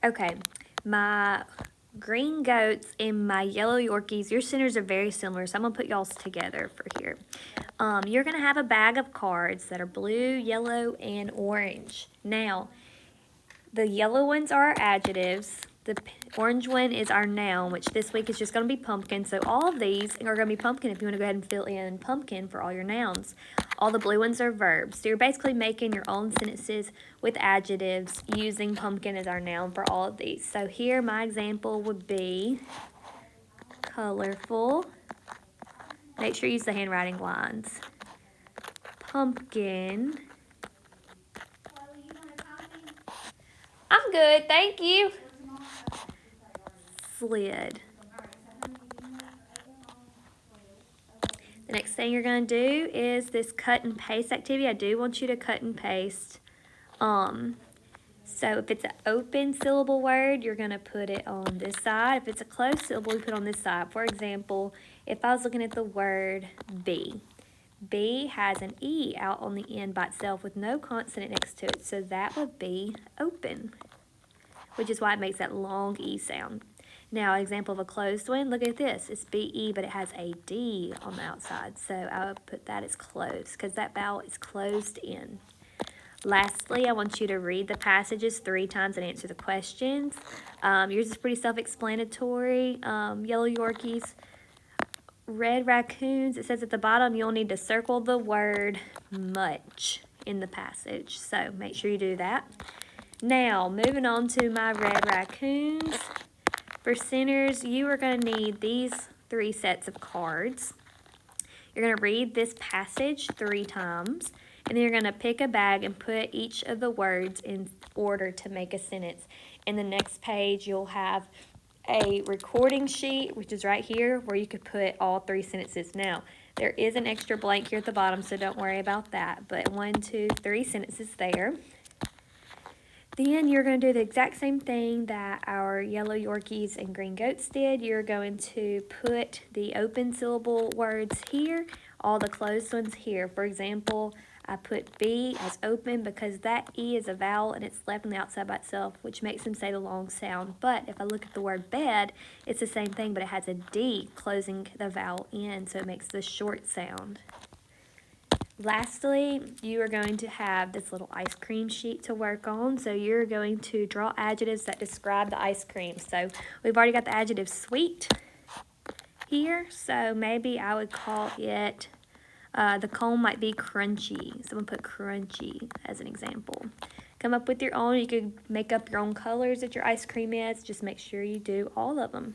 Okay, my green goats and my yellow Yorkies, your centers are very similar, so I'm going to put y'all's together for here. You're going to have a bag of cards that are blue, yellow, and orange. Now, the yellow ones are our adjectives. The orange one is our noun, which this week is just going to be pumpkin. So all of these are going to be pumpkin if you want to go ahead and fill in pumpkin for all your nouns. All the blue ones are verbs. So you're basically making your own sentences with adjectives using pumpkin as our noun for all of these. So here my example would be colorful. Make sure you use the handwriting lines. Pumpkin. I'm good, thank you. Slid. The next thing you're going to do is this cut and paste activity. I do want you to cut and paste. So if it's an open syllable word, you're going to put it on this side. If it's a closed syllable, you put it on this side. For example, if I was looking at the word be, B has an E out on the end by itself with no consonant next to it. So that would be open, which is why it makes that long E sound. Now, an example of a closed one, look at this. It's B-E, but it has a D on the outside. So I would put that as closed because that vowel is closed in. Lastly, I want you to read the passages 3 times and answer the questions. Yours is pretty self-explanatory. Yellow Yorkies, red raccoons. It says at the bottom you'll need to circle the word much in the passage. So make sure you do that. Now, moving on to my red raccoons. For centers, you are going to need these 3 sets of cards. You're going to read this passage 3 times, and then you're going to pick a bag and put each of the words in order to make a sentence. In the next page, you'll have a recording sheet, which is right here, where you could put all 3 sentences. Now, there is an extra blank here at the bottom, so don't worry about that. But 1, 2, 3 sentences there. Then you're going to do the exact same thing that our yellow Yorkies and green goats did. You're going to put the open syllable words here, all the closed ones here. For example, I put B as open because that E is a vowel and it's left on the outside by itself, which makes them say the long sound. But if I look at the word bed, it's the same thing, but it has a D closing the vowel in, so it makes the short sound. Lastly, you are going to have this little ice cream sheet to work on. So you're going to draw adjectives that describe the ice cream. So we've already got the adjective sweet here. So maybe I would call it, the cone might be crunchy. So I'm going to put crunchy as an example. Come up with your own. You could make up your own colors that your ice cream is. Just make sure you do all of them.